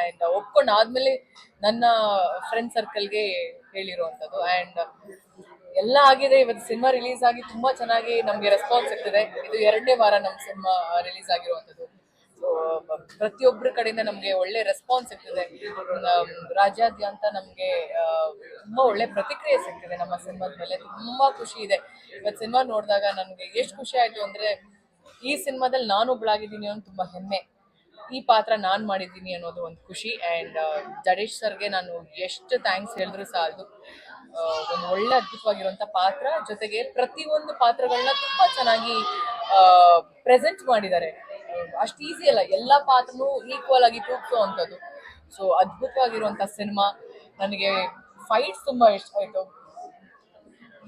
And ಒಪ್ಕೊಂಡಾದ್ಮೇಲೆ ನನ್ನ friend ಸರ್ಕಲ್ಗೆ ಹೇಳಿರುವಂಥದ್ದು. And ಎಲ್ಲ ಆಗಿದೆ. ಇವತ್ತು ಸಿನಿಮಾ ರಿಲೀಸ್ ಆಗಿ ತುಂಬಾ ಚೆನ್ನಾಗಿ ನಮ್ಗೆ ರೆಸ್ಪಾನ್ಸ್ ಸಿಗ್ತಿದೆ. ಇದು 2ನೇ ವಾರ ನಮ್ಮ ಸಿನಿಮಾ ರಿಲೀಸ್ ಆಗಿರುವಂಥದ್ದು. ಸೊ ಪ್ರತಿಯೊಬ್ಬರ ಕಡೆಯಿಂದ ನಮ್ಗೆ ಒಳ್ಳೆ ರೆಸ್ಪಾನ್ಸ್ ಸಿಗ್ತಿದೆ. ರಾಜ್ಯಾದ್ಯಂತ ನಮ್ಗೆ ತುಂಬಾ ಒಳ್ಳೆ ಪ್ರತಿಕ್ರಿಯೆ ಸಿಗ್ತಿದೆ ನಮ್ಮ ಸಿನಿಮಾದ ಮೇಲೆ. ತುಂಬಾ ಖುಷಿ ಇದೆ. ಇವತ್ತು ಸಿನಿಮಾ ನೋಡಿದಾಗ ನನ್ಗೆ ಎಷ್ಟು ಖುಷಿ ಆಯ್ತು ಅಂದ್ರೆ, ಈ ಸಿನಿಮಾದಲ್ಲಿ ನಾನೊಬ್ಳಾಗಿದ್ದೀನಿ ಅನ್ನೋ ತುಂಬಾ ಹೆಮ್ಮೆ, ಈ ಪಾತ್ರ ನಾನ್ ಮಾಡಿದ್ದೀನಿ ಅನ್ನೋದು ಒಂದು ಖುಷಿ. ಅಂಡ್ ಜಡೇಶ್ ಸರ್ಗೆ ನಾನು ಎಷ್ಟು ಥ್ಯಾಂಕ್ಸ್ ಹೇಳಿದ್ರು ಸಾಲದು. ಒಂದು ಒಳ್ಳೆ ಅದ್ಭುತವಾಗಿರುವಂತ ಪಾತ್ರ, ಜೊತೆಗೆ ಪ್ರತಿಯೊಂದು ಪಾತ್ರಗಳನ್ನ ತುಂಬಾ ಚೆನ್ನಾಗಿ ಪ್ರೆಸೆಂಟ್ ಮಾಡಿದ್ದಾರೆ. ಅಷ್ಟು ಈಸಿ ಅಲ್ಲ, ಎಲ್ಲಾ ಪಾತ್ರನೂ ಈಕ್ವಲ್ ಆಗಿ ತೂಗಿಸುವಂಥದ್ದು. ಸೊ ಅದ್ಭುತವಾಗಿರುವಂತ ಸಿನಿಮಾ. ನನಗೆ ಫೈಟ್ಸ್ ತುಂಬಾ ಇಷ್ಟ ಆಯ್ತು.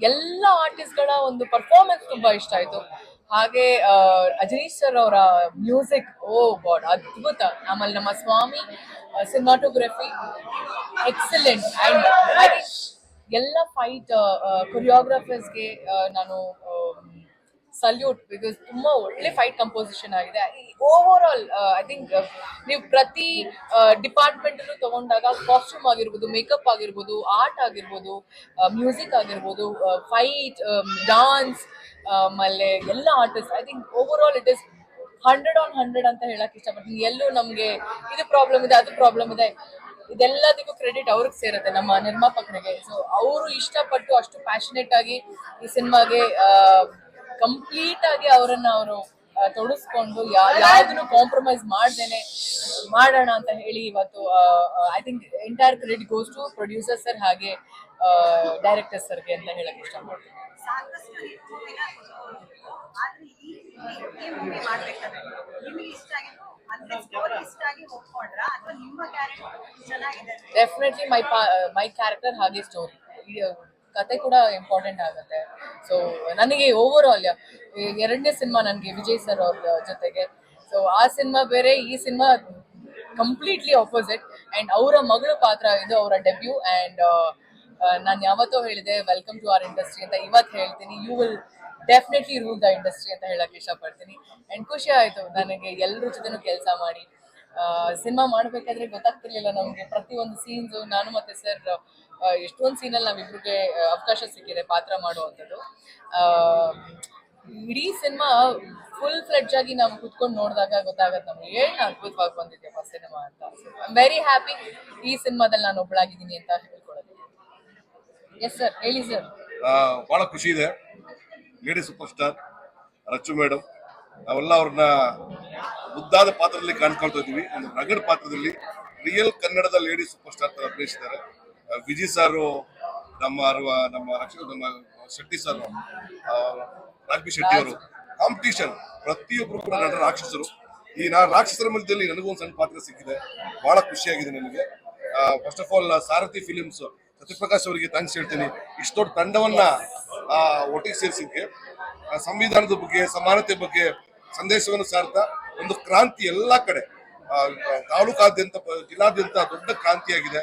ಎಲ್ಲ ಆರ್ಟಿಸ್ಟ್ಗಳ ಒಂದು ಪರ್ಫಾರ್ಮೆನ್ಸ್ ತುಂಬಾ ಇಷ್ಟ ಆಯ್ತು. ಹಾಗೆ ಅಜನೀಶ್ ಸರ್ ಅವರ ಮ್ಯೂಸಿಕ್, ಓ ಗಾಡ್ ಅದ್ಭುತ. ಆಮೇಲೆ ನಮ್ಮ ಸ್ವಾಮಿ ಸಿನಿಮಾಟೋಗ್ರಫಿ ಎಕ್ಸಲೆಂಟ್. ಅಂಡ್ ಎಲ್ಲ ಫೈಟ್ ಕೊರಿಯೋಗ್ರಾಫರ್ಸ್ಗೆ ನಾನು ಸಲ್ಯೂಟ್, ಬಿಕಾಸ್ ತುಂಬಾ ಒಳ್ಳೆ ಫೈಟ್ ಕಂಪೋಸಿಷನ್ ಆಗಿದೆ. ಓವರ್ ಆಲ್ ಐ ಥಿಂಕ್ ನೀವು ಪ್ರತಿ ಡಿಪಾರ್ಟ್ಮೆಂಟ್ ತಗೊಂಡಾಗ ಕಾಸ್ಟ್ಯೂಮ್ ಆಗಿರ್ಬೋದು, ಮೇಕಪ್ ಆಗಿರ್ಬೋದು, ಆರ್ಟ್ ಆಗಿರ್ಬೋದು, ಮ್ಯೂಸಿಕ್ ಆಗಿರ್ಬೋದು, ಫೈಟ್, ಡಾನ್ಸ್, ಆಮೇಲೆ ಎಲ್ಲ artist, I think over all it is 100/100 ಅಂತ ಹೇಳಕ್ ಇಷ್ಟಪಡ್ತೀನಿ. ಎಲ್ಲೂ ನಮ್ಗೆ ಇದು ಪ್ರಾಬ್ಲಮ್ ಇದೆ, ಅದು ಪ್ರಾಬ್ಲಮ್ ಇದೆ, ಇದೆಲ್ಲದಕ್ಕೂ ಕ್ರೆಡಿಟ್ ಅವ್ರಿಗೆ ಸೇರುತ್ತೆ, ನಮ್ಮ ನಿರ್ಮಾಪಕರಿಗೆ. ಸೊ ಅವರು ಇಷ್ಟಪಟ್ಟು ಅಷ್ಟು ಪ್ಯಾಷನೇಟ್ ಆಗಿ ಈ ಸಿನಿಮಾಗೆ ಕಂಪ್ಲೀಟ್ ಆಗಿ ಅವರನ್ನ ಅವರು ತೊಡಸ್ಕೊಂಡು ಯಾವ್ದನ್ನು ಕಾಂಪ್ರಮೈಸ್ ಮಾಡ್ದೇನೆ ಮಾಡೋಣ ಅಂತ ಹೇಳಿ ಇವತ್ತು I think entire credit goes to producer sir ಹಾಗೆ ಡೈರೆಕ್ಟರ್ ಸರ್ಗೆ ಅಂತ ಹೇಳಕ್ ಇಷ್ಟಪಡ್ತೀನಿ. ಡೆಫಿನೆಟ್ಲಿ ಮೈ ಕ್ಯಾರೆಕ್ಟರ್ ಹಾಗೆ ಸ್ಟೋರಿ, ಕತೆ ಕೂಡ ಇಂಪಾರ್ಟೆಂಟ್ ಆಗುತ್ತೆ. ಸೊ ನನಗೆ ಓವರ್ ಆಲ್ 2ನೇ ಸಿನಿಮಾ ನನಗೆ ವಿಜಯ್ ಸರ್ ಅವ್ರ ಜೊತೆಗೆ. ಸೊ ಆ ಸಿನಿಮಾ ಬೇರೆ, ಈ ಸಿನಿಮಾ ಕಂಪ್ಲೀಟ್ಲಿ ಆಪೋಸಿಟ್. ಅಂಡ್ ಅವರ ಮಗಳ ಪಾತ್ರ ಇದು ಅವರ ಡೆಬ್ಯೂ. ಅಂಡ್ ನಾನು ಯಾವತ್ತೋ ಹೇಳಿದೆ ವೆಲ್ಕಮ್ ಟು ಅವರ್ ಇಂಡಸ್ಟ್ರಿ ಅಂತ, ಇವತ್ತು ಹೇಳ್ತೀನಿ, you will definitely rule the industry ಅಂತ ಹೇಳಕ್ ಇಷ್ಟಪಡ್ತೀನಿ. ಅಂಡ್ ಖುಷಿ ಆಯ್ತು ನನಗೆ ಎಲ್ಲರ ಜೊತೆನೂ ಕೆಲಸ ಮಾಡಿ. ಸಿನಿಮಾ ಮಾಡ್ಬೇಕಾದ್ರೆ ಗೊತ್ತಾಗ್ತಿರ್ಲಿಲ್ಲ ನಮ್ಗೆ ಪ್ರತಿಯೊಂದು ಸೀನ್ಸು. ನಾನು ಮತ್ತೆ ಸರ್ ಎಷ್ಟೊಂದು ಸೀನಲ್ಲಿ ನಾವಿಬ್ರಿಗೆ ಅವಕಾಶ ಸಿಕ್ಕಿದೆ ಪಾತ್ರ ಮಾಡುವಂಥದ್ದು. ಇಡೀ ಸಿನಿಮಾ ಫುಲ್ ಫ್ಲೆಡ್ಜ್ ಆಗಿ ನಾವು ಕುತ್ಕೊಂಡು ನೋಡಿದಾಗ ಗೊತ್ತಾಗತ್ತೆ ನಮ್ಗೆ ಏನು ಅದ್ಭುತವಾಗಿ ಬಂದಿದ್ಯಪ್ಪ ಸಿನಿಮಾ ಅಂತ. ಐ ಆಮ್ ವೆರಿ ಹ್ಯಾಪಿ ಈ ಸಿನಿಮಾದಲ್ಲಿ ನಾನು ಒಬ್ಬಳಾಗಿದ್ದೀನಿ ಅಂತ ಹೇಳ್ಕೊಳ್ಳೋದು. ಎಸ್ ಸರ್, ಹೇಳಿ ಸರ್. ಬಹಳ ಖುಷಿ ಇದೆ. Lady super star Rachchu madam, ನಾವೆಲ್ಲ ಅವ್ರನ್ನ ಮುದ್ದಾದ ಪಾತ್ರದಲ್ಲಿ ಕಾಣ್ಕೊಳ್ತಾ ಇದ್ದೀವಿ. ಒಂದು ರಗಡ್ ಪಾತ್ರದಲ್ಲಿ ರಿಯಲ್ ಕನ್ನಡದ ಲೇಡಿ ಸೂಪರ್ ಸ್ಟಾರ್ ತರ ಅಭಿನಯಿಸಿದ್ದಾರೆ. ವಿಜಯ್ ಸಾರು, ನಮ್ಮ ಶೆಟ್ಟಿ ಸರ್, ರಾಜ್ಬಿ ಶೆಟ್ಟಿ ಅವರು, ಕಾಂಪಿಟೇಷನ್ ಪ್ರತಿಯೊಬ್ಬರು ಕೂಡ ನಟ ರಾಕ್ಷಸರು. ಈ ರಾಕ್ಷಸರ ಮಧ್ಯದಲ್ಲಿ ನನಗೂ ಒಂದು ಸಣ್ಣ ಪಾತ್ರ ಸಿಕ್ಕಿದೆ, ಬಹಳ ಖುಷಿಯಾಗಿದೆ ನನಗೆ. First of all Sarathi films Satyaprakash ಅವರಿಗೆ ಥ್ಯಾಂಕ್ಸ್ ಹೇಳ್ತೀನಿ. ಇಷ್ಟೊಂದು ತಂಡವನ್ನ ಒಟ್ಟಿಗೆ ಸೇರಿಸಿದ್ಕೆ, ಸಂವಿಧಾನದ ಬಗ್ಗೆ, ಸಮಾನತೆ ಬಗ್ಗೆ ಸಂದೇಶವನ್ನು ಸಾರ್ತಾ ಒಂದು ಕ್ರಾಂತಿ ಎಲ್ಲಾ ಕಡೆ, ತಾಲೂಕಾದ್ಯಂತ, ಜಿಲ್ಲಾದ್ಯಂತ ದೊಡ್ಡ ಕ್ರಾಂತಿಯಾಗಿದೆ.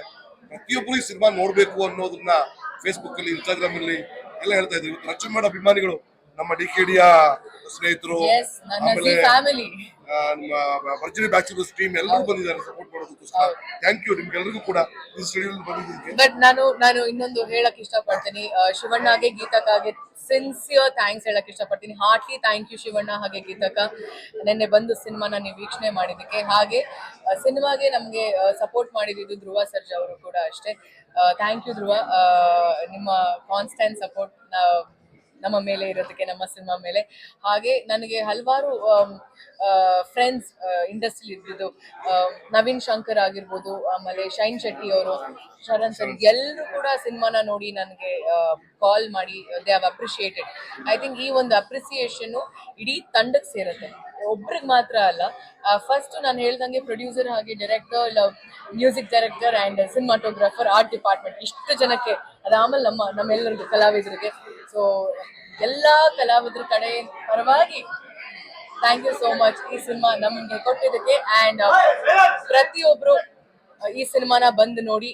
ಪ್ರತಿಯೊಬ್ಬರು ಈ ಸಿನಿಮಾ ನೋಡ್ಬೇಕು ಅನ್ನೋದನ್ನ ಫೇಸ್ಬುಕ್ ಅಲ್ಲಿ, ಇನ್ಸ್ಟಾಗ್ರಾಮ್ ಅಲ್ಲಿ ಎಲ್ಲ ಹೇಳ್ತಾ ಇದ್ರು. ರಚ್ಚು ಮೇಡಮ್ ಅಭಿಮಾನಿಗಳು, ನಮ್ಮ ಡಿಕೆಡಿಯ ಸ್ನೇಹಿತರು, ಆಮೇಲೆ ನಮ್ಮ ವರ್ಜಿನಿ ಬ್ಯಾಚುಲರ್ಸ್ ಟೀಮ್ ಎಲ್ಲರೂ ಬಂದಿದ್ದಾರೆ ಸಪೋರ್ಟ್ ಮಾಡೋದಕ್ಕೋಸ್ಕರ. ಥ್ಯಾಂಕ್ ಯು ನಿಮ್ಗೆಲ್ಲರಿಗೂ ಕೂಡ ಈ ಸ್ಟುಡಿಯೋದಲ್ಲಿ ಬಂದಿದ್ದಕ್ಕೆ. ಬಟ್ ನಾನು ಇನ್ನೊಂದು ಹೇಳಕ್ ಇಷ್ಟಪಡ್ತೀನಿ, ಶಿವಣ್ಣಗೆ, ಗೀತಕ್ಕಾಗೆ ಸಿನ್ಸಿಯರ್ ಥ್ಯಾಂಕ್ಸ್ ಹೇಳಕ್ ಇಷ್ಟಪಡ್ತೀನಿ. ಹಾರ್ಟ್ಲಿ ಥ್ಯಾಂಕ್ ಯು ಶಿವಣ್ಣ ಹಾಗೆ ಗೀತಕ್ಕ, ನಿನ್ನೆ ಬಂದು ಸಿನಿಮಾನ ನೀವು ವೀಕ್ಷಣೆ ಮಾಡಿದ್ದಕ್ಕೆ. ಹಾಗೆ ಸಿನಿಮಾಗೆ ನಮ್ಗೆ ಸಪೋರ್ಟ್ ಮಾಡಿದ್ದು ಧ್ರುವ ಸರ್ಜಾ ಅವರು ಕೂಡ ಅಷ್ಟೇ. ಥ್ಯಾಂಕ್ ಯು ಧ್ರುವ, ನಿಮ್ಮ ಕಾನ್ಸ್ಟೆಂಟ್ ಸಪೋರ್ಟ್ ನಮ್ಮ ಮೇಲೆ ಇರೋದಕ್ಕೆ, ನಮ್ಮ ಸಿನಿಮಾ ಮೇಲೆ. ಹಾಗೆ ನನಗೆ ಹಲವಾರು ಫ್ರೆಂಡ್ಸ್ ಇಂಡಸ್ಟ್ರಿ ಇದ್ದಿದ್ದು, ನವೀನ್ ಶಂಕರ್ ಆಗಿರ್ಬೋದು, ಆಮೇಲೆ ಶೈನ್ ಶೆಟ್ಟಿ ಅವರು, ಶರಣ್ ಸರ್, ಎಲ್ಲರೂ ಕೂಡ ಸಿನಿಮಾನ ನೋಡಿ ನನಗೆ ಕಾಲ್ ಮಾಡಿ they have appreciated. I think ಈ ಒಂದು ಅಪ್ರಿಸಿಯೇಷನ್ ಇಡೀ ತಂಡಕ್ಕೆ ಸೇರುತ್ತೆ, ಒಬ್ರಿಗೆ ಮಾತ್ರ ಅಲ್ಲ. ಫಸ್ಟ್ ನಾನು ಹೇಳ್ದಂಗೆ ಪ್ರೊಡ್ಯೂಸರ್ ಹಾಗೆ director, music director and cinematographer, art department, ಇಷ್ಟು ಜನಕ್ಕೆ, ಅದಾದ್ಮೇಲೆ ನಮ್ಮೆಲ್ಲರಿಗೂ ಕಲಾವಿದರಿಗೆ. ಸೊ ಎಲ್ಲ ಕಲಾವಿದರ ಕಡೆ ಪರವಾಗಿ ಥ್ಯಾಂಕ್ ಯು ಸೋ ಮಚ್ ಈ ಸಿನಿಮಾ ನಮ್ಗೆ ಕೊಟ್ಟಿದ್ದಕ್ಕೆ. ಆ್ಯಂಡ್ ಪ್ರತಿಯೊಬ್ರು ಈ ಸಿನಿಮಾನ ಬಂದು ನೋಡಿ.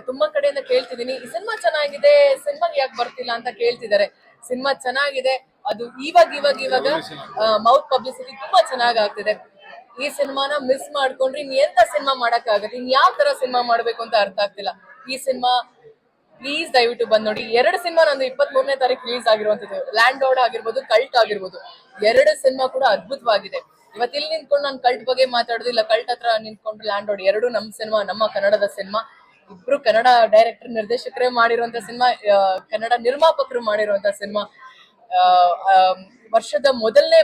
ತುಂಬಾ ಕಡೆಯಿಂದ ಕೇಳ್ತಿದ್ದೀನಿ, ಈ ಸಿನಿಮಾ ಚೆನ್ನಾಗಿದೆ, ಸಿನಿಮಾಗೆ ಯಾಕೆ ಬರ್ತಿಲ್ಲ ಅಂತ ಕೇಳ್ತಿದ್ದಾರೆ. ಸಿನಿಮಾ ಚೆನ್ನಾಗಿದೆ, ಅದು ಇವಾಗ ಮೌತ್ ಪಬ್ಲಿಸಿಟಿ ತುಂಬಾ ಚೆನ್ನಾಗಿ ಆಗ್ತಿದೆ. ಈ ಸಿನಿಮಾನ ಮಿಸ್ ಮಾಡ್ಕೊಂಡ್ರೆ ಇನ್ ಎಂತ ಸಿನಿಮಾ ಮಾಡಕ್ಕಾಗತ್ತೆ, ಇನ್ ಯಾವ ತರ ಸಿನಿಮಾ ಮಾಡ್ಬೇಕು ಅಂತ ಅರ್ಥ ಆಗ್ತಿಲ್ಲ. ಈ ಸಿನಿಮಾ ಪ್ಲೀಸ್ ದಯವಿಟ್ಟು ಬಂದ್ ನೋಡಿ. 2 ಸಿನಿಮಾ ನಂದು 23ನೇ ತಾರೀಕು ರಿಲೀಸ್ ಆಗಿರುವಂತದ್ದು. ಲ್ಯಾಂಡ್ ಲಾರ್ಡ್ ಆಗಿರ್ಬೋದು, ಕಲ್ಟ್ ಆಗಿರ್ಬೋದು, 2 ಸಿನಿಮಾ ಕೂಡ ಅದ್ಭುತವಾಗಿದೆ. ಇವತ್ತು ಇಲ್ಲಿ ನಿಂತ್ಕೊಂಡು ನಾನು ಕಲ್ಟ್ ಬಗ್ಗೆ ಮಾತಾಡೋದಿಲ್ಲ, ಕಲ್ಟ್ ಹತ್ರ ನಿಂತ್ಕೊಂಡು ಲ್ಯಾಂಡ್ ಲಾರ್ಡ್ 2 ನಮ್ಮ ಸಿನಿಮಾ, ನಮ್ಮ ಕನ್ನಡದ ಸಿನಿಮಾ. ಇಬ್ರು ಕನ್ನಡ ಡೈರೆಕ್ಟರ್ ನಿರ್ದೇಶಕರೇ ಮಾಡಿರುವಂತ ಸಿನಿಮಾ, ಕನ್ನಡ ನಿರ್ಮಾಪಕರು ಮಾಡಿರುವಂತ ಸಿನಿಮಾ. ವರ್ಷದ ಮೊದಲನೇ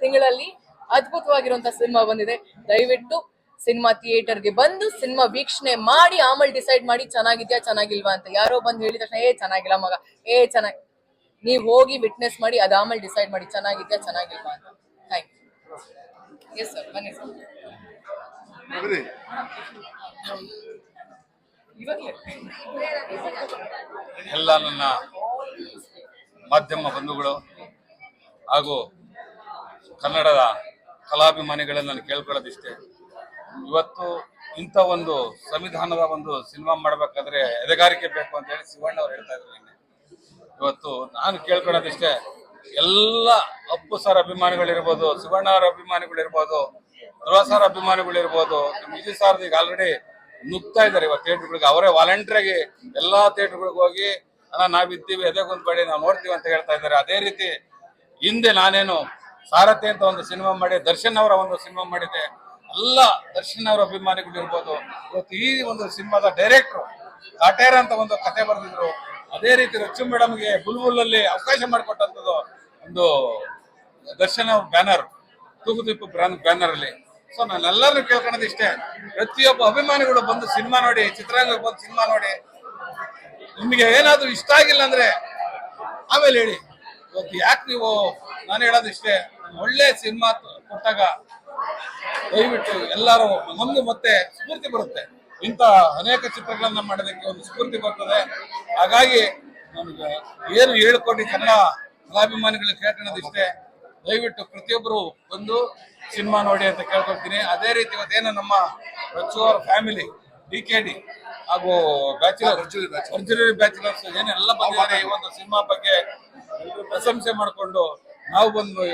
ತಿಂಗಳಲ್ಲಿ ಅದ್ಭುತವಾಗಿರುವಂತ ಸಿನಿಮಾ ಬಂದಿದೆ. ದಯವಿಟ್ಟು ಸಿನಿಮಾ ಥಿಯೇಟರ್ಗೆ ಬಂದು ಸಿನಿಮಾ ವೀಕ್ಷಣೆ ಮಾಡಿ ಆಮೇಲೆ ಡಿಸೈಡ್ ಮಾಡಿ ಚೆನ್ನಾಗಿದ್ಯಾ ಚೆನ್ನಾಗಿಲ್ವಾ ಅಂತ. ಯಾರೋ ಬಂದು ಹೇಳಿದ ತಕ್ಷಣ ಚೆನ್ನಾಗಿಲ್ಲ ಮಗ, ಚೆನ್ನಾಗಿ, ನೀವ್ ಹೋಗಿ ವಿಟ್ನೆಸ್ ಮಾಡಿ ಅದಾದ್ಮೇಲೆ ಡಿಸೈಡ್ ಮಾಡಿ ಚೆನ್ನಾಗಿದ್ಯಾ ಚೆನ್ನಾಗಿಲ್ವಾ ಅಂತ. Thank you. ಎಸ್ ಸರ್, ಬನ್ನಿ ಸರ್. ಇವಾಗಲೇ ಎಲ್ಲ ನನ್ನ ಮಾಧ್ಯಮ ಬಂಧುಗಳು ಹಾಗೂ ಕನ್ನಡದ ಕಲಾಭಿಮಾನಿಗಳಲ್ಲಿ ನಾನು ಕೇಳ್ಕೊಳ್ಳೋದಿಷ್ಟೇ, ಇವತ್ತು ಇಂಥ ಒಂದು ಸಂವಿಧಾನದ ಒಂದು ಸಿನಿಮಾ ಮಾಡಬೇಕಾದ್ರೆ ಎದೆಗಾರಿಕೆ ಬೇಕು ಅಂತ ಹೇಳಿ ಶಿವಣ್ಣ ಅವ್ರು ಹೇಳ್ತಾ ಇದ್ರು ನಿನ್ನೆ. ಇವತ್ತು ನಾನು ಕೇಳ್ಕೊಳ್ಳೋದಿಷ್ಟೇ, ಎಲ್ಲ ಅಪ್ಪು ಸರ್ ಅಭಿಮಾನಿಗಳಿರ್ಬೋದು, ಶಿವಣ್ಣ ಅವರ ಅಭಿಮಾನಿಗಳಿರ್ಬೋದು, ಧ್ರುವ ಸರ್ ಅಭಿಮಾನಿಗಳಿರ್ಬೋದು, ನಮ್ಮ ವಿಜಯ್ ಸರ್ ಈಗ ಆಲ್ರೆಡಿ ನುಗ್ತಾ ಇದ್ದಾರೆ ಇವತ್ತು ಥಿಯೇಟರ್ಗಳಿಗೆ. ಅವರೇ ವಾಲಂಟಿಯರಾಗಿ ಎಲ್ಲಾ ಥಿಯೇಟರ್ಗಳಿಗೆ ಹೋಗಿ ನಾವಿದ್ದೀವಿ, ಎದೆಗೊಂದ್ಬೇಡಿ, ನಾವು ನೋಡ್ತೀವಿ ಅಂತ ಹೇಳ್ತಾ ಇದ್ದಾರೆ. ಅದೇ ರೀತಿ ಹಿಂದೆ ನಾನೇನು ಸಾರಥಿ ಅಂತ ಒಂದು ಸಿನಿಮಾ ಮಾಡಿ ದರ್ಶನ್ ಅವರ ಒಂದು ಸಿನಿಮಾ ಮಾಡಿದ್ದೆ, ಎಲ್ಲ ದರ್ಶನ್ ಅವರ ಅಭಿಮಾನಿಗಳು ಇರ್ಬೋದು. ಇವತ್ತು ಈ ಒಂದು ಸಿನಿಮಾದ ಡೈರೆಕ್ಟ್ರು ಕಾಟೇರ ಅಂತ ಒಂದು ಕತೆ ಬರೆದಿದ್ರು. ಅದೇ ರೀತಿ ರಚ್ಚು ಮೇಡಮ್ಗೆ ಬುಲ್ಬುಲ್ ಅಲ್ಲಿ ಅವಕಾಶ ಮಾಡಿಕೊಟ್ಟಂಥದ್ದು ಒಂದು ದರ್ಶನ್ ಅವ್ರ ಬ್ಯಾನರ್, ತೂಗುದೀಪು ಬ್ಯಾನರ್ ಅಲ್ಲಿ. ಸೊ ನಾನೆಲ್ಲರೂ ಕೇಳ್ಕೊಳ್ಳೋದು ಇಷ್ಟೇ, ಪ್ರತಿಯೊಬ್ಬ ಅಭಿಮಾನಿಗಳು ಬಂದು ಸಿನಿಮಾ ನೋಡಿ, ಚಿತ್ರರಂಗಕ್ಕೆ ಬಂದು ಸಿನಿಮಾ ನೋಡಿ. ನಿಮಗೆ ಏನಾದ್ರೂ ಇಷ್ಟ ಆಗಿಲ್ಲ ಅಂದ್ರೆ ಆಮೇಲೆ ಹೇಳಿ. ಇವತ್ತು ಯಾಕೆ ನೀವು, ನಾನು ಹೇಳೋದು ಇಷ್ಟೇ, ಒಳ್ಳೆ ಸಿನಿಮಾ ಕೊಟ್ಟಾಗ ದಯವಿಟ್ಟು ಎಲ್ಲರೂ ನಮ್ದು ಮತ್ತೆ ಸ್ಫೂರ್ತಿ ಬರುತ್ತೆ. ಇಂಥ ಅನೇಕ ಚಿತ್ರಗಳನ್ನ ಮಾಡೋದಕ್ಕೆ ಒಂದು ಸ್ಫೂರ್ತಿ ಬರ್ತದೆ. ಹಾಗಾಗಿ ನನಗೆ ಏನು ಹೇಳ್ಕೊಂಡು ಕನ್ನಡ ಕಲಾಭಿಮಾನಿಗಳಿಗೆ ಕೇಳ್ಕೊಳ್ಳೋದು ಇಷ್ಟೇ, ದಯವಿಟ್ಟು ಪ್ರತಿಯೊಬ್ಬರು ಬಂದು ಸಿನಿಮಾ ನೋಡಿ ಅಂತ ಕೇಳ್ಕೊಳ್ತೀನಿ. ಅದೇ ರೀತಿ ಇವತ್ತೇನು ನಮ್ಮ ರಚ್ಚು ಅವರ ಫ್ಯಾಮಿಲಿ DKD ಹಾಗೂ ಅರ್ಜುನರಿ ಬ್ಯಾಚುಲರ್ಸ್ ಏನೆಲ್ಲ ಬಂದಿದ್ದಾರೆ ಈ ಒಂದು ಸಿನಿಮಾ ಬಗ್ಗೆ ಪ್ರಶಂಸೆ ಮಾಡಿಕೊಂಡು ನಾವು ಬಂದು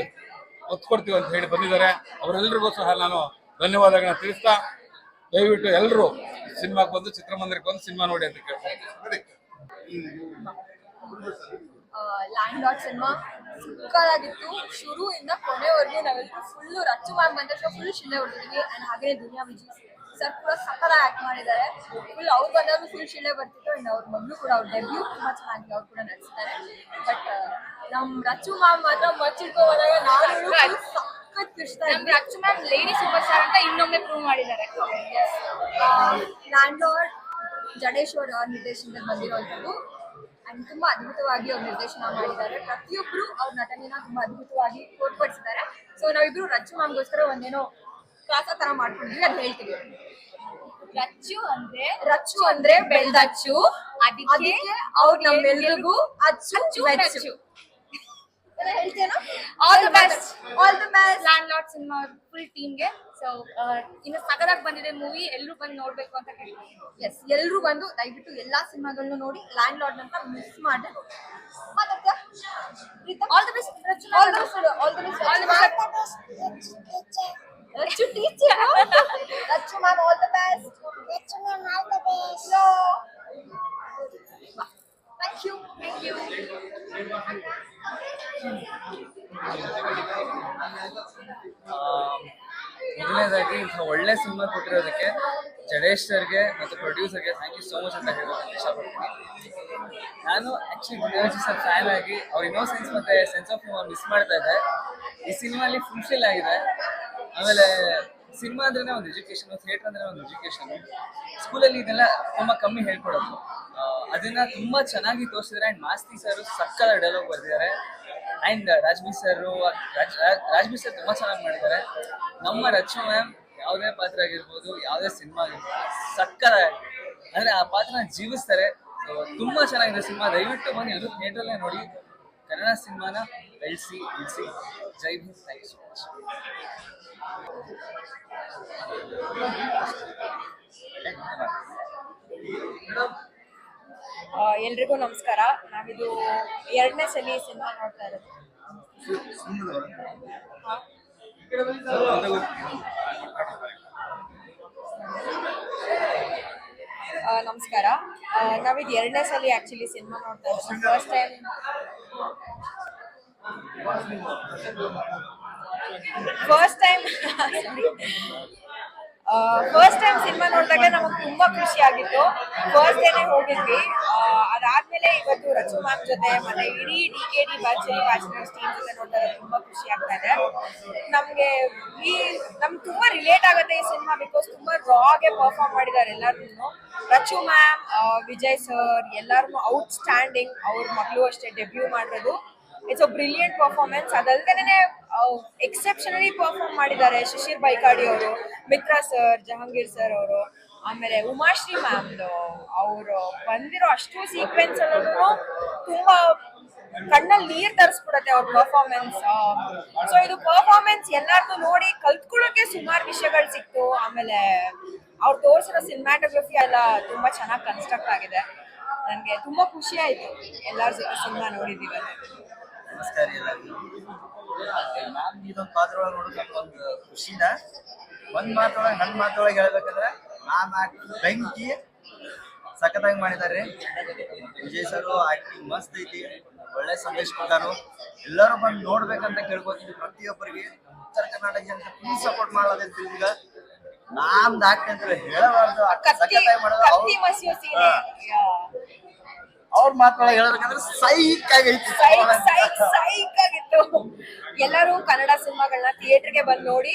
ಒತ್ತು ಕೊಡ್ತೀವಿ ಅಂತ ಹೇಳಿ ಬಂದಿದ್ದಾರೆ. ಅವರೆಲ್ಲರಿಗೂ ಸಹ ನಾನು ಧನ್ಯವಾದಗಳನ್ನ ತಿಳಿಸ್ತಾ, ದಯವಿಟ್ಟು ಎಲ್ಲರೂ ಸಿನಿಮಾಗೆ ಬಂದು ಚಿತ್ರಮಂದಿರಕ್ಕೆ ಬಂದು ಸಿನಿಮಾ ನೋಡಿ ಅಂತ ಕೇಳ್ತೀನಿ. ಲ್ಯಾಂಡ್ ಲಾರ್ಡ್ ಸಿನಿಮಾ ಸೂಪರಾಗಿತ್ತು. ಶುರುವಿಂದ ಕೊನೆವರೆಗೂ ನಾವೆಲ್ಲರೂ ಫುಲ್ಲು ರಚ್ಚು ಮ್ಯಾಮ್ ಬಂದ ತಕ್ಷಣ ಫುಲ್ ಶಿಲ್ಲೆ ಹೊಡ್ತಿದ್ವಿ. ಆ್ಯಂಡ್ ಹಾಗೆ ದುನಿಯಾ ವಿಜಯ್ ಸರ್ ಕೂಡ ಸಕ್ಕತ್ತಾಗಿ ಆ್ಯಕ್ಟ್ ಮಾಡಿದ್ದಾರೆ. ಫುಲ್ ಅವ್ರು ಬಂದವರು ಫುಲ್ ಶಿಲ್ಲೆ ಬರ್ತಿತ್ತು. ಆ್ಯಂಡ್ ಅವ್ರ ಮಗಳು ಕೂಡ ಅವ್ರ ಡೆಬ್ಯೂ ತುಂಬ ಚೆನ್ನಾಗಿ ಅವ್ರು ಕೂಡ ನಡೆಸ್ತಾರೆ. ಬಟ್ ನಮ್ಮ ರಚ್ಚು ಮ್ಯಾಮ್ ಮಾತ್ರ ಮಚ್ಚಿಡ್ಕೊ ಬಂದಾಗ ನಾನು ಸಖತ್ ಇಷ್ಟ. ನಮ್ಮ Rachchu ma'am lady super star ಅಂತ ಇನ್ನೊಮ್ಮೆ ಪ್ರೂವ್ ಮಾಡಿದ್ದಾರೆ. ಲ್ಯಾಂಡ್ ಲಾರ್ಡ್ ಜಡೇಶ್ವರ್ ಅವ್ರ ನಿರ್ದೇಶನದಲ್ಲಿ ಬಂದಿರುವಂಥದ್ದು. ಅಂಡ್ ತುಂಬಾ ಅದ್ಭುತವಾಗಿ ಅವ್ರು ನಿರ್ದೇಶನ ಮಾಡಿದ್ದಾರೆ. ಪ್ರತಿಯೊಬ್ರು ಅವ್ರ ನಟನೆನ ತುಂಬಾ ಅದ್ಭುತವಾಗಿ ತೋರ್ಪಡಿಸಿದ್ದಾರೆ. ಸೊ ನಾವಿಬ್ರು ರಚ್ಚು ಮ್ಯಾಮ್ಗೋಸ್ಕರ ಒಂದೇನೋ ಕ್ಲಾಸ ತರ ಮಾಡ್ಕೊಂಡಿದ್ವಿ, ಅದು ಹೇಳ್ತೀವಿ. ರಚ್ಚು ಅಂದ್ರೆ ಬೆಳ್ದಚ್ಚು, ಅದಕ್ಕೆ ಅವ್ರು ನಮ್ಮೆಲ್ರಿಗೂ ಅಚ್ಚು ಮೆಚ್ಚು. ಹೇಳ್ತೇನೋ all the best, all the best Landlord cinema full ಟೀಮ್ಗೆ. ಸೊ ಇನ್ನು ಸಗದಾಗಿ ಬಂದಿದೆ ಮೂವಿ, ಎಲ್ಲರೂ ಬಂದು ನೋಡ್ಬೇಕು ಅಂತ ಹೇಳ್ತೀನಿ. ಎಸ್, ಎಲ್ಲರೂ ಬಂದು ದಯವಿಟ್ಟು ಎಲ್ಲಾ ಸಿನಿಮಾಗಳನ್ನು ನೋಡಿ. ಲ್ಯಾಂಡ್ ಲಾರ್ಡ್ ಅಂತ ಮಿಸ್ ಮಾಡದೆ ನೋಡಿ. ಮತ್ತೆ all the best Rachu, all the best, all the best, all the best Rachu teacher, Rachu ma'am all the best, Rachu ma'am all the best. Thank you, thank you. ಮೊದಲನೇದಾಗಿ ಇಂಥ ಒಳ್ಳೆ ಸಿನಿಮಾ ಕೊಟ್ಟಿರೋದಕ್ಕೆ ಜಡೇಶ್ ಸರ್ಗೆ ಮತ್ತು ಪ್ರೊಡ್ಯೂಸರ್ಗೆ ಥ್ಯಾಂಕ್ ಯು ಸೋ ಮಚ್ ಅಂತ ಹೇಳೋದಕ್ಕೆ ಇಷ್ಟಪಡ್ತೀನಿ. ನಾನು ಆ್ಯಕ್ಚುಲಿ ಗುರುರಾಜ್ ಸರ್ ಫ್ಯಾನ್ ಆಗಿ ಅವ್ರ ಇನ್ನೋಸೆನ್ಸ್ ಮತ್ತು ಸೆನ್ಸ್ ಆಫ್ ಹ್ಯೂಮರ್ ಮಿಸ್ ಮಾಡ್ತಾ ಇದ್ದೆ. ಈ ಸಿನಿಮಾಲಿ ಫುಲ್ಫಿಲ್ ಆಗಿದೆ. ಆಮೇಲೆ ಸಿನಿಮಾ ಅಂದ್ರೆ ಒಂದು ಎಜುಕೇಷನ್, ಥಿಯೇಟರ್ ಅಂದ್ರೆ ಒಂದು ಎಜುಕೇಷನ್. ಸ್ಕೂಲಲ್ಲಿ ಇದೆಲ್ಲ ತುಂಬ ಕಮ್ಮಿ ಹೇಳ್ಕೊಡೋದು, ಅದನ್ನ ತುಂಬ ಚೆನ್ನಾಗಿ ತೋರಿಸಿದ್ದಾರೆ. ಆ್ಯಂಡ್ ಮಾಸ್ತಿ ಸರ್ ಸಕ್ಕತ್ತಾಗಿ ಡೈಲಾಗ್ ಬರೆದಿದ್ದಾರೆ. ಆ್ಯಂಡ್ ರಾಜ್ಬಿ ಸರ್ ತುಂಬ ಚೆನ್ನಾಗಿ ಮಾಡಿದ್ದಾರೆ. ನಮ್ಮ ರಚ್ಚು ಮ್ಯಾಮ್ ಯಾವುದೇ ಪಾತ್ರ ಆಗಿರ್ಬೋದು, ಯಾವುದೇ ಸಿನಿಮಾ ಆಗಿರ್ಬೋದು, ಸಕ್ಕತ್ತಾಗಿ ಅಂದರೆ ಆ ಪಾತ್ರನ ಜೀವಿಸ್ತಾರೆ. ತುಂಬ ಚೆನ್ನಾಗಿದೆ ಸಿನಿಮಾ. ದಯವಿಟ್ಟು ಬಂದು ಎಲ್ಲರೂ ಥಿಯೇಟ್ರಲ್ಲೇ ನೋಡಿ, ಕನ್ನಡ ಸಿನಿಮಾನ ಬೆಳೆಸಿ ಉಳಿಸಿ. Jai Hind, thank you so much. ಎಲ್ರಿಗೂ ನಮಸ್ಕಾರ. ನಾವಿದು 2ನೇ ಸಲ ಸಿನಿಮಾ ನೋಡ್ತಾ ಇರೋದು. ನಮಸ್ಕಾರ. ನಾವಿದು 2ನೇ ಸಲ ಆಕ್ಚುಲಿ ಸಿನಿಮಾ ನೋಡ್ತಾ ಇದ್ದೀವಿ. ಫಸ್ಟ್ ಟೈಮ್ ಸಿನಿಮಾ ನೋಡಿದಾಗ ನಮಗೆ ತುಂಬಾ ಖುಷಿ ಆಗಿತ್ತು. ಫಸ್ಟ್ ಡೇನೆ ಹೋಗಿದ್ವಿ. ಅದಾದ್ಮೇಲೆ ಇವತ್ತು ರಚು ಮ್ಯಾಮ್ ಜೊತೆ ಮತ್ತೆ ಇಡೀ DKD ಬ್ಯಾಚುಲರ್ಸ್ ಟೀಮ್ ಜೊತೆ ನೋಡಿದಾಗ ತುಂಬಾ ಖುಷಿ ಆಗ್ತಾ ಇದೆ. ನಮ್ಗೆ ತುಂಬಾ ರಿಲೇಟ್ ಆಗುತ್ತೆ ಈ ಸಿನಿಮಾ, ಬಿಕಾಸ್ ತುಂಬಾ ರಾಗೆ ಪರ್ಫಾರ್ಮ್ ಮಾಡಿದ್ದಾರೆ ಎಲ್ಲರೂ. ರಚು ಮ್ಯಾಮ್, ವಿಜಯ್ ಸರ್ ಎಲ್ಲಾರು ಔಟ್ ಸ್ಟ್ಯಾಂಡಿಂಗ್. ಅವ್ರ ಮಗಳು ಅಷ್ಟೇ ಡೆಬ್ಯೂ ಮಾಡಿರೋದು. It's a brilliant performance. ಅದಲ್ದೇನೆ ಎಕ್ಸೆಪ್ಷನಲಿ ಪರ್ಫಾರ್ಮ್ ಮಾಡಿದ್ದಾರೆ ಶಿಶಿರ್ ಬೈಕಾಡಿ ಅವರು, ಮಿತ್ರಾ ಸರ್, ಜಹಾಂಗೀರ್ ಸರ್ ಅವರು, ಆಮೇಲೆ ಉಮಾಶ್ರೀ ಮ್ಯಾಮ್. ಅವರು ಬಂದಿರೋ ಅಷ್ಟು ಸೀಕ್ವೆನ್ಸ್ ಅಲ್ಲೂ ತುಂಬಾ ಕಣ್ಣಲ್ಲಿ ನೀರ್ ತರಿಸ್ಬಿಡತ್ತೆ ಅವ್ರ ಪರ್ಫಾರ್ಮೆನ್ಸ್. ಸೊ ಇದು ಪರ್ಫಾರ್ಮೆನ್ಸ್ ಎಲ್ಲಾರ್ದು ನೋಡಿ ಕಲ್ತ್ಕೊಳ್ಳೋಕೆ ಸುಮಾರು ವಿಷಯಗಳು ಸಿಕ್ತು. ಆಮೇಲೆ ಅವ್ರು ತೋರಿಸಿರೋ ಸಿನಿಮಾಟೋಗ್ರಫಿ ಎಲ್ಲ ತುಂಬಾ ಚೆನ್ನಾಗಿ ಕನ್ಸ್ಟ್ರಕ್ಟ್ ಆಗಿದೆ. ನನಗೆ ತುಂಬಾ ಖುಷಿ ಆಯ್ತು ಎಲ್ಲಾರ ಜೊತೆ ಸಿನಿಮಾ ನೋಡಿದೀವಿ. ನಮಸ್ಕಾರ ಎಲ್ಲರಿಗೂ. ನಾನು ಇದೊಂದು ಪಾತ್ರ ಒಳಗೆ ನೋಡೋಕೆ ಒಂದು ಖುಷಿನ. ನನ್ನ ಮಾತೊಳಗೆ ಹೇಳ್ಬೇಕಂದ್ರೆ ಬೆಂಕಿ ಸಖತ್ತಾಗಿ ಮಾಡಿದ್ದಾರೆ. ವಿಜಯ್ ಸರ್ ಆಕ್ಟಿಂಗ್ ಮಸ್ತ್ ಐತಿ, ಒಳ್ಳೆ ಸಂದೇಶ ಕೊಟ್ಟಾರು. ಎಲ್ಲರೂ ಬಂದು ನೋಡ್ಬೇಕಂತ ಕೇಳ್ಕೊತೀನಿ ಪ್ರತಿಯೊಬ್ಬರಿಗೆ. ಉತ್ತರ ಕರ್ನಾಟಕ ಜನತೆ ಫುಲ್ ಸಪೋರ್ಟ್ ಮಾಡೋದೇ ಫಿಲ್ಮ್ಗ. ನಾಮ್ದು ಆಕ್ಟಿಂಗ್ ಅಂತ ಹೇಳಬಾರ್ದು, ಸಖತ್ತಾಗಿ ಮಾಡೋದು. ಅವ್ರ ಮಾತೊಳಗೆ ಹೇಳ್ಬೇಕಂದ್ರೆ ಸೈಕ್ ಆಗೈತಿ. ಎಲ್ಲರೂ ಕನ್ನಡ ಸಿನಿಮಾಗಳನ್ನ ಥಿಯೇಟರ್ಗೆ ಬಂದು ನೋಡಿ.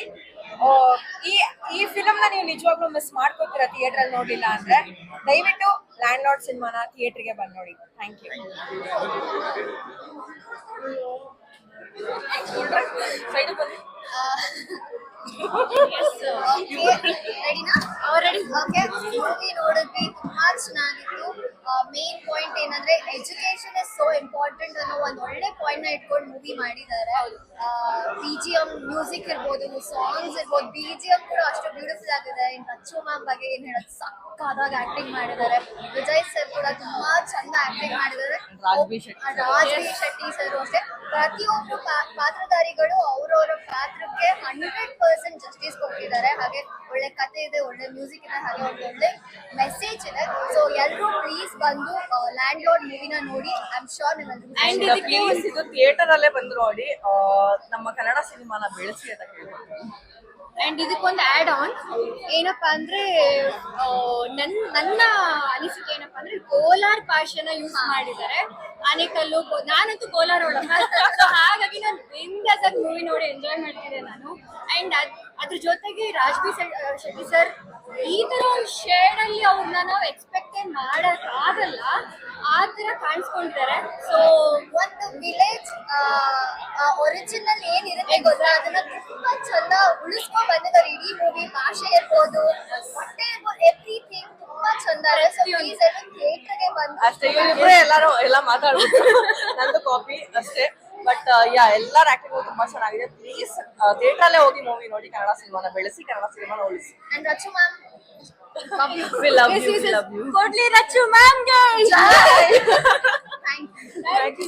ಈ ಫಿಲಮ್ ನ ನೀವು ನಿಜವಾಗ್ಲೂ ಮಿಸ್ ಮಾಡ್ಕೋತೀರಾ ಥಿಯೇಟರ್ ಅಲ್ಲಿ ನೋಡಿಲ್ಲ ಅಂದ್ರೆ. ದಯವಿಟ್ಟು ಲ್ಯಾಂಡ್ ಲಾರ್ಡ್ ಸಿನಿಮಾನ ಥಿಯೇಟರ್ಗೆ ಬಂದು ನೋಡಿ. Thank you. ಮೂವಿ ನೋಡಿದ್ವಿ, ತುಂಬಾ ಚೆನ್ನಾಗಿತ್ತು. ಮೇನ್ ಪಾಯಿಂಟ್ ಏನಂದ್ರೆ ಎಜುಕೇಶನ್ ಇಸ್ ಸೋ ಇಂಪಾರ್ಟೆಂಟ್ ಅನ್ನೋ ಒಂದು ಒಳ್ಳೆ ಪಾಯಿಂಟ್ ನ ಇಟ್ಕೊಂಡು ಮೂವಿ ಮಾಡಿದ್ದಾರೆ. BGM ಮ್ಯೂಸಿಕ್ ಇರ್ಬೋದು, ಸಾಂಗ್ಸ್ ಇರ್ಬೋದು, BGM ಕೂಡ ಅಷ್ಟು ಬ್ಯೂಟಿಫುಲ್ ಆಗಿದೆ. ಇನ್ನು ರಚು ಮ್ಯಾಮ್ ಬಗ್ಗೆ ಏನ್ ಹೇಳೋದು, ಸಕ್ಕತ್ತಾಗಿ ಆಕ್ಟಿಂಗ್ ಮಾಡಿದ್ದಾರೆ. ವಿಜಯ್ ಸರ್ ಕೂಡ ತುಂಬಾ ಚಂದ ಆಕ್ಟಿಂಗ್ ಮಾಡಿದ್ದಾರೆ. ರಾಜ್ಬಿ ಶೆಟ್ಟಿ ಸರ್ ಅಷ್ಟೇ. ಪ್ರತಿಯೊಬ್ರು ಪಾತ್ರಧಾರಿಗಳು ಅವ್ರವ್ರ ಪಾತ್ರಕ್ಕೆ 100% ಜಸ್ಟಿಸ್ ಕೊಟ್ಟಿದ್ದಾರೆ. ಹಾಗೆ ಒಳ್ಳೆ ಕತೆ ಇದೆ, ಒಳ್ಳೆ ಮ್ಯೂಸಿಕ್ ಇದೆ, ಹಾಗೆ ಒಂದು ಒಳ್ಳೆ ಮೆಸೇಜ್ ಇದೆ. ಸೊ ಎಲ್ಲರೂ ಪ್ಲೀಸ್ ಬಂದು ಲ್ಯಾಂಡ್ ಲಾರ್ಡ್ ಮೂವಿನ ನೋಡಿ. ಐ ಆಮ್ ಶೋರ್ ಪ್ಲೀಸ್ ಇದು ಥಿಯೇಟರ್ ಅಲ್ಲೇ ಬಂದು ನೋಡಿ. ನಮ್ಮ ಕನ್ನಡ ಸಿನಿಮಾನ ಬೆಳೆಸಿ ಅಂತ ಹೇಳ್ಬೋದು. ಅಂಡ್ ಇದಕ್ಕೊಂದು ಆಡ್ ಆನ್ ಏನಪ್ಪಾ ಅಂದ್ರೆ ನನ್ನ ಅನಿಸಿಕೆ ಏನಪ್ಪಾ ಅಂದ್ರೆ ಕೋಲಾರ್ ಭಾಷೆನ ಯೂಸ್ ಮಾಡಿದ್ದಾರೆ. ಆನೆಕಲ್ಲು, ನಾನಂತೂ ಕೋಲಾರ ಹಾಗಾಗಿ ನಾನು ಬಿಂದಾಸ್ ಆಗಿ ಮೂವಿ ನೋಡಿ ಎಂಜಾಯ್ ಮಾಡ್ತಿದ್ದೆ ನಾನು. ಅಂಡ್ ಅದ್ರ ಜೊತೆಗೆ ರಾಜ್ಬಿ ಶೆಟ್ಟಿ ಸರ್ ಈ ತರ ಒಂದು ಶೇಡ್ ಅಲ್ಲಿ ಅವ್ರನ್ನ ನಾವು ಎಕ್ಸ್ಪೆಕ್ಟೇ ಮಾಡಕ್ ಆಗಲ್ಲ, ಆ ತರ ಕಾಣಿಸ್ಕೊಂಡಿದ್ದಾರೆ. ಸೊ ಒಂದು ವಿಲೇಜ್ ಒರಿಜಿನಲ್ ಏನಿರುತ್ತೆ ಗೊತ್ತಾ, ಅದನ್ನ ತುಂಬಾ ಚಂದ ಉಳಿಸ್ಕೊಂಡ್ ಬಂದಿದ್ದಾರೆ. ಇಡೀ ಮೂವಿ ಭಾಷೆ ಇರ್ಬೋದು, ಬಟ್ಟೆ ಇರ್ಬೋದು, ಎವ್ರಿಥಿಂಗ್ ತುಂಬಾ ಚಂದ ಇದೆ. ಸೊ ಪ್ಲೀಸ್ ಎಲ್ಲ ಥಿಯೇಟರ್ಗೆ ಬಂದು ಅಷ್ಟೇ. ಇವರಿಬ್ರೆ ಎಲ್ಲ ಮಾತಾಡ್ಬೋದು, ನಂದು ಕಾಪಿ ಅಷ್ಟೇ. ಬಟ್ ಎಲ್ಲರ ಆಕ್ಟಿಂಗ್ ತುಂಬಾ ಚೆನ್ನಾಗಿದೆ. ಪ್ಲೀಸ್ ಥಿಯೇಟರ್ ಅಲ್ಲೇ ಹೋಗಿ ಮೂವಿ ನೋಡಿ. ಕನ್ನಡ ಸಿನಿಮಾನ ಬೆಳೆಸಿ, ಕನ್ನಡ ಸಿನಿಮಾನ ಉಳಿಸಿ. And Rachu ma'am love you. ಕೊಡ್ಲಿ Rachu ಮ್ಯಾಮ್ಗೆ. Thank you so much.